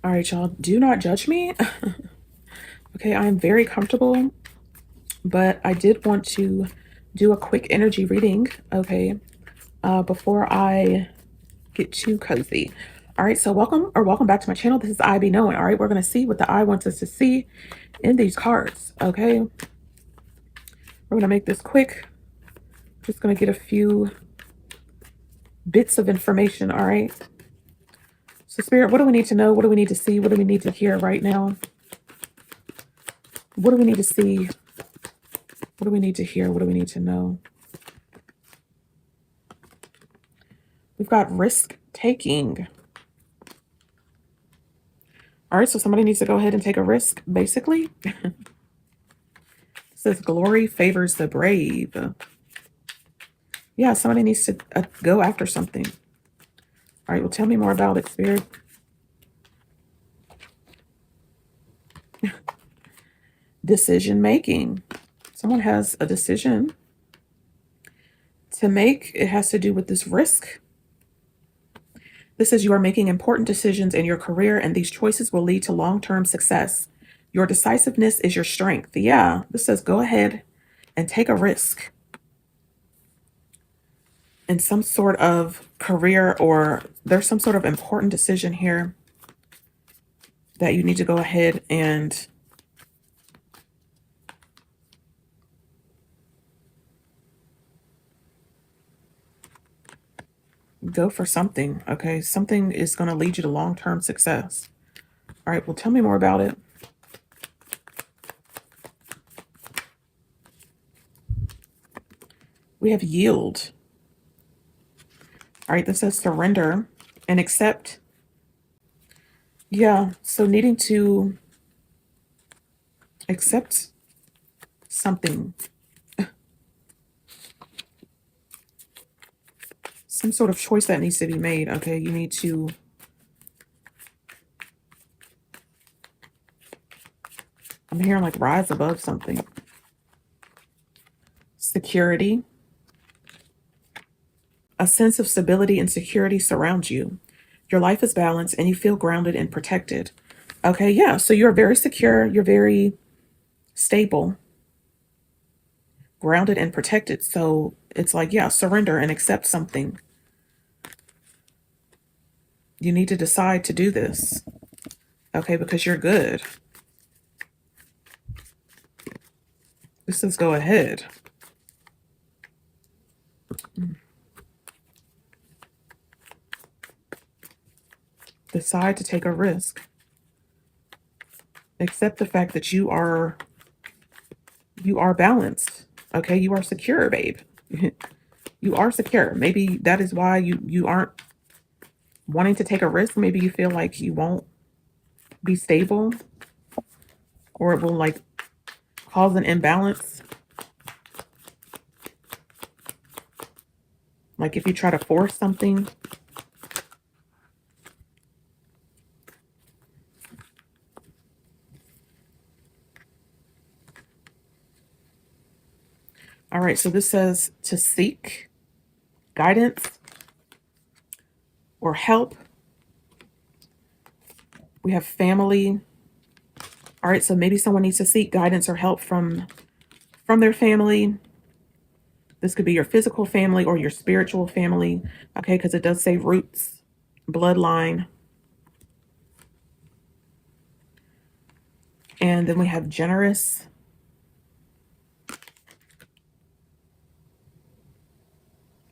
All right, y'all, do not judge me. Okay, I'm very comfortable, but I did want to do a quick energy reading, okay, before I get too cozy. All right, so welcome back to my channel. This is EyeBeKnowin. All right, we're going to see what the eye wants us to see in these cards, okay? We're going to make this quick. Just going to get a few bits of information, all right? So, Spirit, what do we need to know? What do we need to see? What do we need to hear right now? What do we need to see? What do we need to hear? What do we need to know? We've got risk taking. All right, so somebody needs to go ahead and take a risk, basically. It says glory favors the brave. Yeah, somebody needs to go after something. All right, well, tell me more about it, Spirit. Decision making. Someone has a decision to make. It has to do with this risk. This says you are making important decisions in your career, and these choices will lead to long-term success. Your decisiveness is your strength. Yeah, this says go ahead and take a risk in some sort of career, or there's some sort of important decision here that you need to go ahead and go for something, okay? Something is going to lead you to long-term success. All right, well, tell me more about it. We have yield. All right, this says surrender and accept. Yeah, so needing to accept something. Some sort of choice that needs to be made, okay? You need to I'm hearing like rise above something. Security. A sense of stability and security surrounds you. Your life is balanced and you feel grounded and protected. Okay, yeah, so you're very secure. You're very stable, grounded and protected. So it's like, yeah, surrender and accept something. You need to decide to do this. Okay, because you're good. This says go ahead. Decide to take a risk. Accept the fact that you are balanced. Okay, you are secure, babe. You are secure. Maybe that is why you aren't wanting to take a risk. Maybe you feel like you won't be stable, or it will like cause an imbalance. Like if you try to force something. All right, so this says to seek guidance or help. We have family. All right, so maybe someone needs to seek guidance or help from their family. This could be your physical family or your spiritual family, okay, because it does say roots, bloodline. And then we have generous.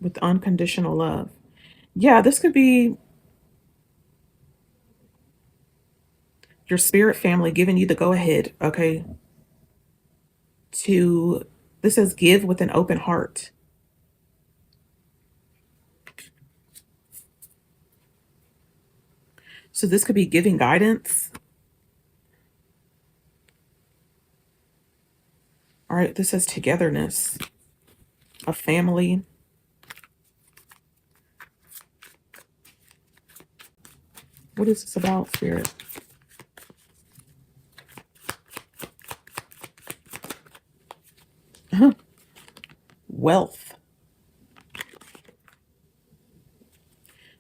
With unconditional love. Yeah, this could be your spirit family giving you the go ahead, okay? This says give with an open heart. So this could be giving guidance. All right, this says togetherness, a family. What is this about, Spirit? Wealth.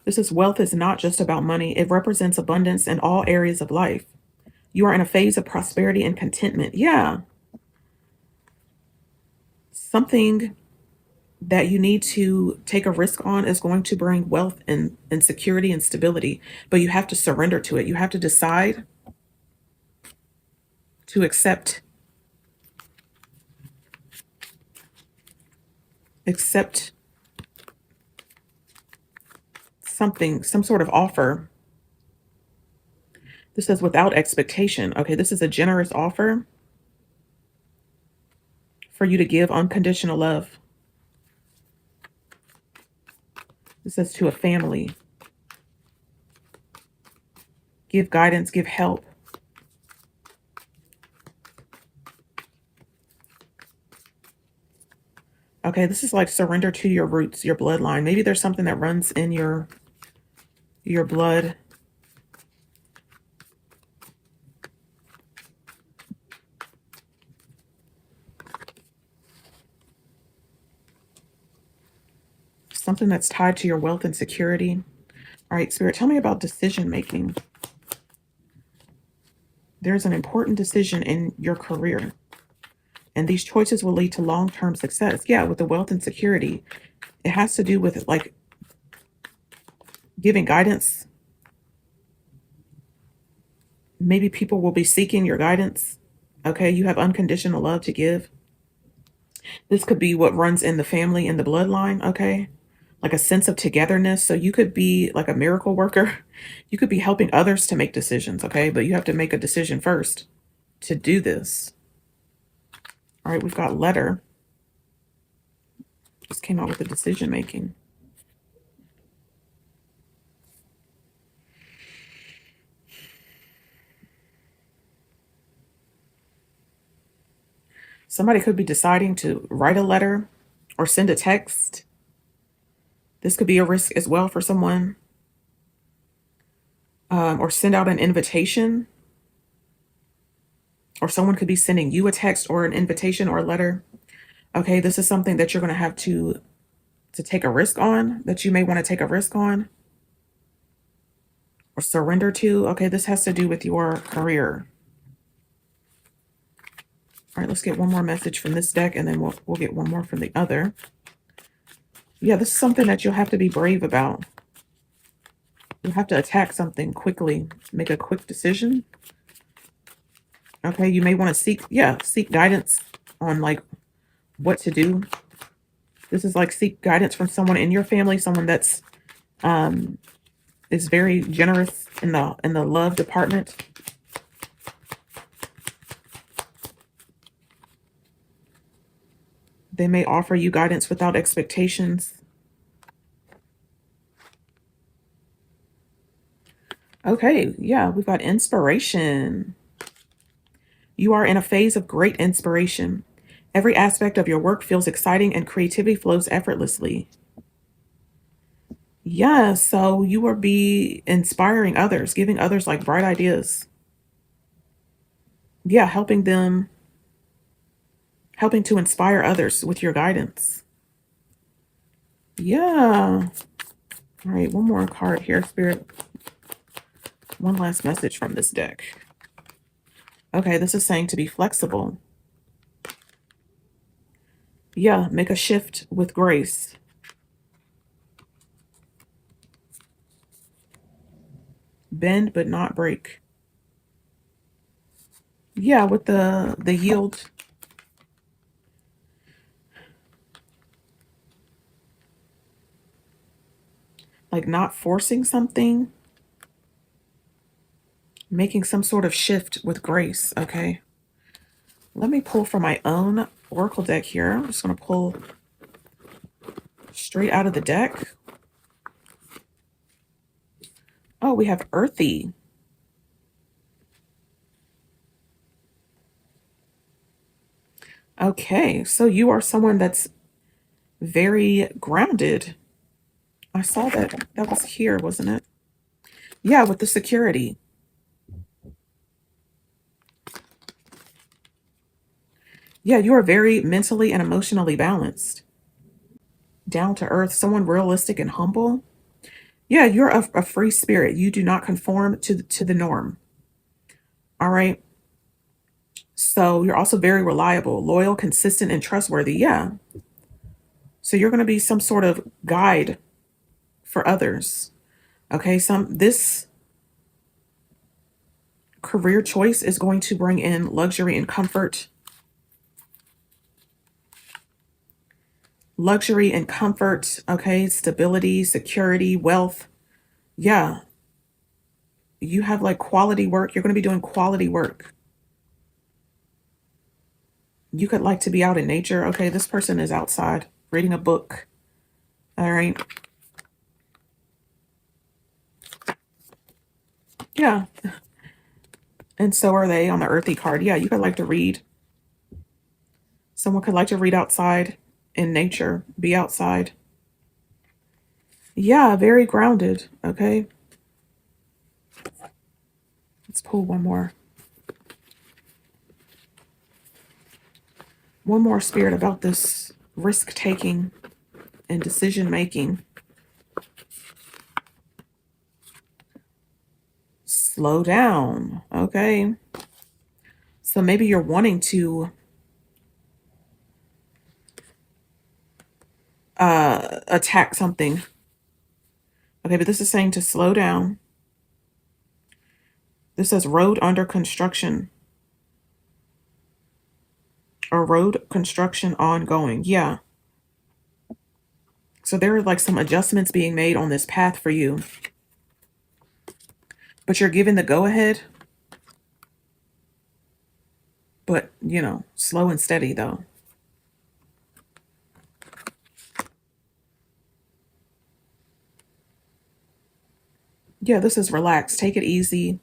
This is wealth is not just about money. It represents abundance in all areas of life. You are in a phase of prosperity and contentment. Yeah. Something that you need to take a risk on is going to bring wealth and security and stability, but you have to surrender to it. You have to decide to accept something, some sort of offer. This says without expectation. Okay, this is a generous offer for you to give unconditional love. This says to a family. Give guidance, give help. Okay, this is like surrender to your roots, your bloodline. Maybe there's something that runs in your blood. Something that's tied to your wealth and security. All right, Spirit, tell me about decision making. There's an important decision in your career, and these choices will lead to long-term success. Yeah, with the wealth and security, it has to do with like giving guidance. Maybe people will be seeking your guidance. Okay, you have unconditional love to give. This could be what runs in the family and the bloodline. Okay, like a sense of togetherness. So you could be like a miracle worker. You could be helping others to make decisions. Okay, but you have to make a decision first to do this. All right, we've got letter. Just came out with the decision making. Somebody could be deciding to write a letter or send a text. This could be a risk as well for someone. Or send out an invitation. Or someone could be sending you a text or an invitation or a letter. Okay, this is something that you're going to have to take a risk on, that you may want to take a risk on or surrender to. Okay, this has to do with your career. All right, let's get one more message from this deck, and then we'll get one more from the other. Yeah, this is something that you'll have to be brave about. You'll have to attack something quickly, make a quick decision. Okay, you may want to seek guidance on like what to do. This is like seek guidance from someone in your family, someone that's is very generous in the love department. They may offer you guidance without expectations. Okay, yeah, we've got inspiration. You are in a phase of great inspiration. Every aspect of your work feels exciting and creativity flows effortlessly. Yeah, so you will be inspiring others, giving others like bright ideas. Yeah, helping to inspire others with your guidance. Yeah. All right, one more card here, Spirit. One last message from this deck. Okay, this is saying to be flexible. Yeah, make a shift with grace. Bend but not break. Yeah, with the yield. Like not forcing something. Making some sort of shift with grace, okay? Let me pull from my own oracle deck here. I'm just going to pull straight out of the deck. Oh, we have earthy. Okay, so you are someone that's very grounded. I saw that. That was here, wasn't it? Yeah, with the security. Yeah, you are very mentally and emotionally balanced. Down to earth, someone realistic and humble. Yeah, you're a free spirit. You do not conform to the norm. All right. So you're also very reliable, loyal, consistent, and trustworthy. Yeah. So you're going to be some sort of guide for others. Okay. This career choice is going to bring in luxury and comfort. Luxury and comfort. Okay. Stability, security, wealth. Yeah. You have like quality work. You're going to be doing quality work. You could like to be out in nature. Okay. This person is outside reading a book. All right. Yeah. And so are they on the earthy card. Yeah. You could like to read. Someone could like to read outside in nature, be outside. Yeah. Very grounded. Okay. Let's pull one more. One more spirit about this risk taking and decision making. Slow down. Okay. So maybe you're wanting to attack something. Okay, but this is saying to slow down. This says road under construction or road construction ongoing. Yeah. So there are like some adjustments being made on this path for you. But you're given the go ahead. But, slow and steady though. Yeah, this is relax. Take it easy.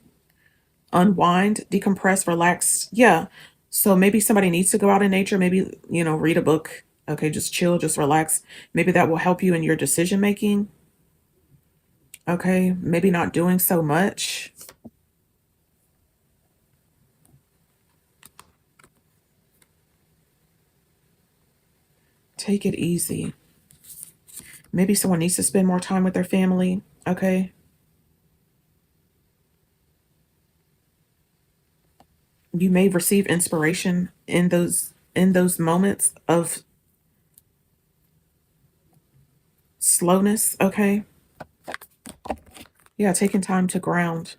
Unwind, decompress, relax. Yeah. So maybe somebody needs to go out in nature, maybe, read a book. Okay, just chill, just relax. Maybe that will help you in your decision making. Okay, maybe not doing so much. Take it easy. Maybe someone needs to spend more time with their family. Okay. You may receive inspiration in those moments of slowness. Okay. Yeah, taking time to ground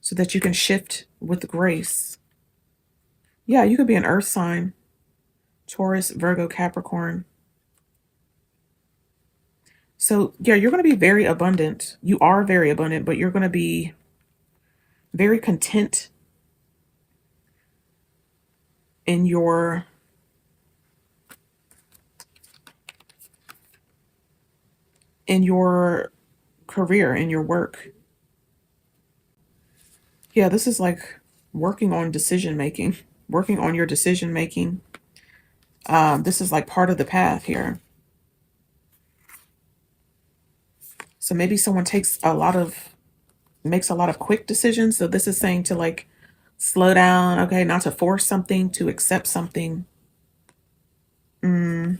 so that you can shift with grace. Yeah, you could be an earth sign. Taurus, Virgo, Capricorn. So, yeah, you're going to be very abundant. You are very abundant, but you're going to be very content in your career, in your work. Yeah, this is like working on decision making, working on your decision making. This is like part of the path here. So maybe someone makes a lot of quick decisions. So this is saying to like slow down, okay, not to force something, to accept something. Mm.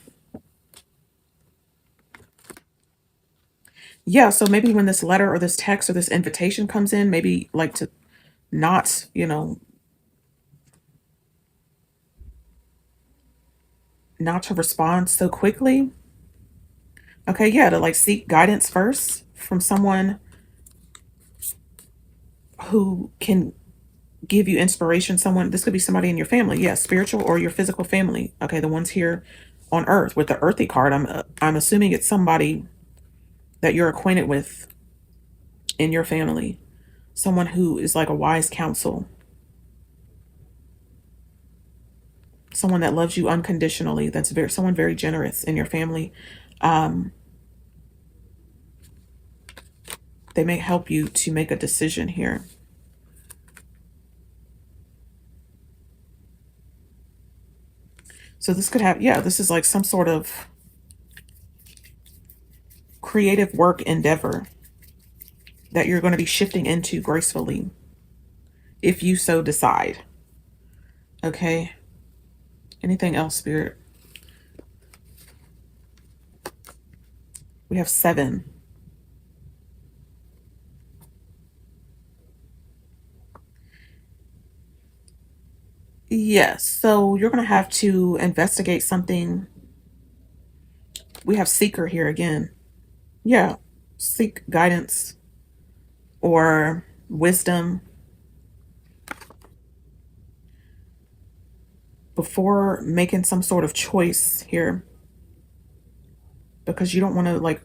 Yeah, so maybe when this letter or this text or this invitation comes in, maybe like to not, not to respond so quickly. Okay, yeah, to like seek guidance first from someone who can give you inspiration. Someone, this could be somebody in your family, yeah, spiritual or your physical family. Okay, the ones here on earth with the earthy card. I'm assuming it's somebody that you're acquainted with in your family, someone who is like a wise counsel, someone that loves you unconditionally. That's someone very generous in your family. Um, they may help you to make a decision here. So this could have, yeah, this is like some sort of creative work endeavor that you're going to be shifting into gracefully if you so decide. Okay. Anything else, Spirit? We have 7. Yes, so you're going to have to investigate something. We have seeker here again. Yeah, seek guidance or wisdom before making some sort of choice here, because you don't want to like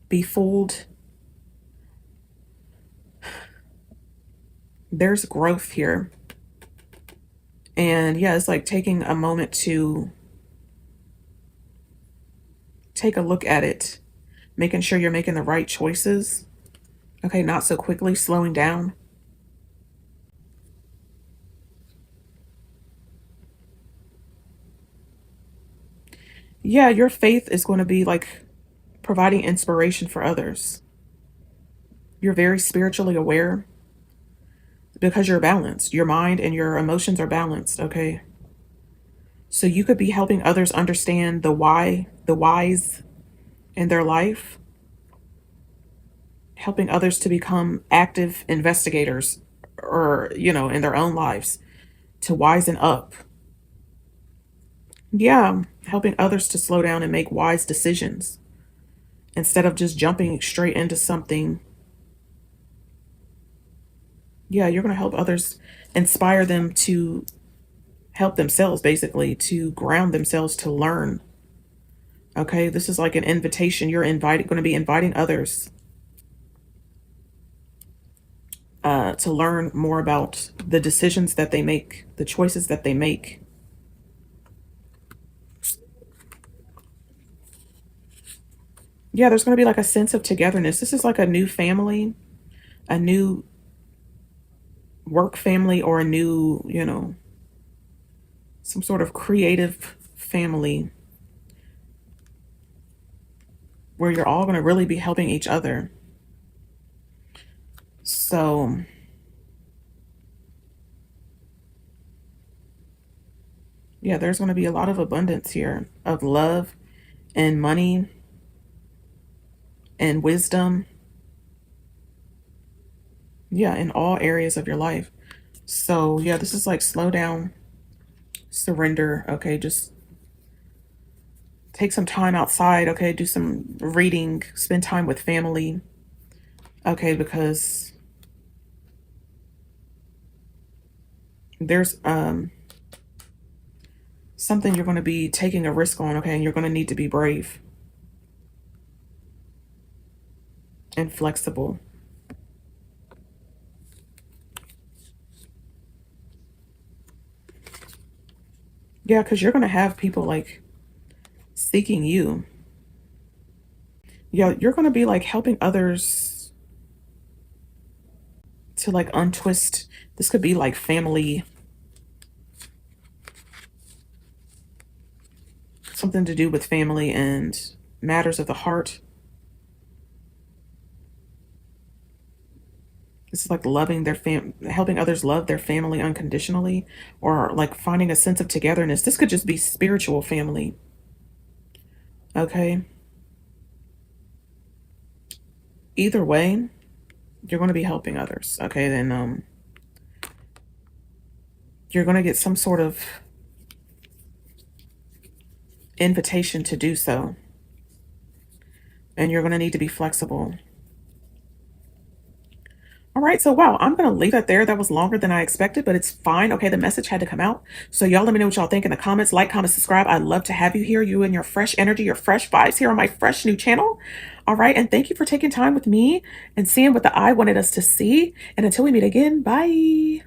be fooled. There's growth here. And yeah, it's like taking a moment to take a look at it, making sure you're making the right choices. Okay, not so quickly, slowing down. Yeah, your faith is going to be like providing inspiration for others. You're very spiritually aware because you're balanced. Your mind and your emotions are balanced, okay? So you could be helping others understand the why, the whys in their life, helping others to become active investigators or, in their own lives to wisen up. Yeah, helping others to slow down and make wise decisions instead of just jumping straight into something. Yeah, you're going to help others, inspire them to help themselves, basically, to ground themselves, to learn. Okay, this is like an invitation. You're going to be inviting others to learn more about the decisions that they make, the choices that they make. Yeah, there's going to be like a sense of togetherness. This is like a new family, a new work family, or a new, some sort of creative family where you're all going to really be helping each other. So, yeah, there's going to be a lot of abundance here of love and money and wisdom. Yeah, in all areas of your life. So, yeah, this is like slow down, surrender. Okay, just take some time outside. Okay, do some reading, spend time with family. Okay, because there's something you're going to be taking a risk on. Okay, and you're going to need to be brave and flexible. Yeah, because you're going to have people like seeking you. Yeah, you're going to be like helping others to like untwist. This could be like family, something to do with family and matters of the heart. It's like loving helping others love their family unconditionally, or like finding a sense of togetherness. This could just be spiritual family. Okay. Either way, you're going to be helping others. Okay. Then, you're going to get some sort of invitation to do so. And you're going to need to be flexible. All right, so wow, I'm going to leave that there. That was longer than I expected, but it's fine. Okay, the message had to come out. So y'all let me know what y'all think in the comments. Like, comment, subscribe. I'd love to have you here, you and your fresh energy, your fresh vibes here on my fresh new channel. All right, and thank you for taking time with me and seeing what the eye wanted us to see. And until we meet again, bye.